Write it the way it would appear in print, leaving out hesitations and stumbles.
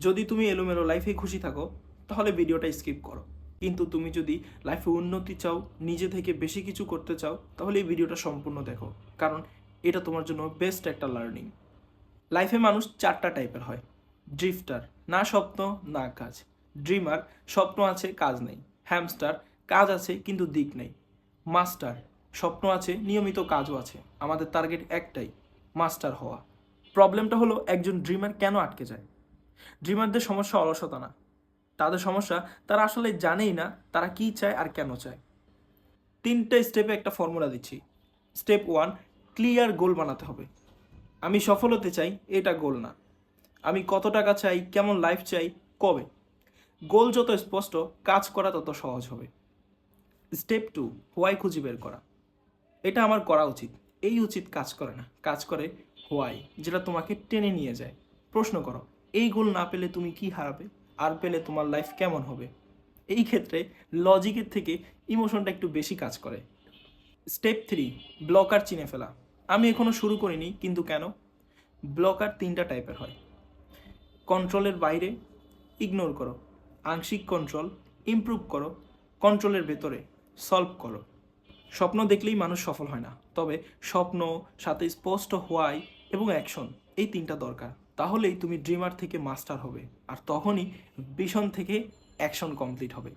যদি তুমি এলোমেলো লাইফে খুশি থাকো তাহলে ভিডিওটা স্কিপ করো, কিন্তু তুমি যদি লাইফে উন্নতি চাও, নিজে থেকে বেশি কিছু করতে চাও, তাহলে এই ভিডিওটা সম্পূর্ণ দেখো, কারণ এটা তোমার জন্য বেস্ট একটা লার্নিং। লাইফে মানুষ চারটা টাইপের হয়। ড্রিফটার, না স্বপ্ন না কাজ। ড্রিমার, স্বপ্ন আছে কাজ নেই। হ্যামস্টার, কাজ আছে কিন্তু দিক নেই। মাস্টার, স্বপ্ন আছে নিয়মিত কাজও আছে, আমাদের টার্গেট একটাই, মাস্টার হওয়া। প্রবলেমটা হলো একজন ড্রিমার কেন আটকে যায়। ড্রিমারদের সমস্যা অলসতা না, তাদের সমস্যা তারা আসলে জানেই না তারা কি চায় আর কেন চায়। তিনটে স্টেপে একটা ফর্মুলা দিচ্ছি। স্টেপ 1, ক্লিয়ার গোল বানাতে হবে। আমি সফল হতে চাই, এটা গোল না। আমি কত টাকা চাই, কেমন লাইফ চাই, কবে। গোল যত স্পষ্ট, কাজ করা তত সহজ হবে। স্টেপ 2, হোয়াই খুঁজে বের করা। এটা আমার করা উচিত, এই উচিত কাজ করে না, কাজ করে হোয়াই, যেটা তোমাকে টেনে নিয়ে যায়। প্রশ্ন করো, এই গোল না পেলে তুমি কি হারাবে, আর পেলে তোমার লাইফ কেমন হবে। এই ক্ষেত্রে লজিকের থেকে ইমোশনটা একটু বেশি কাজ করে। স্টেপ 3, ব্লকার চিনে ফেলা। আমি এখনো শুরু করিনি কিন্তু কেন। ব্লকার তিনটা টাইপের হয়। কন্ট্রোলের বাইরে, ইগনোর করো। আংশিক কন্ট্রোল, ইমপ্রুভ করো। কন্ট্রোলের ভেতরে, সলভ করো। স্বপ্ন দেখলেই মানুষ সফল হয় না, তবে স্বপ্ন সাথে স্পষ্ট হোয়াই এবং অ্যাকশন, এই তিনটা দরকার। তাহলেই তুমি ড্রিমার থেকে মাস্টার হবে, আর তখনই ভিশন থেকে অ্যাকশন কমপ্লিট হবে।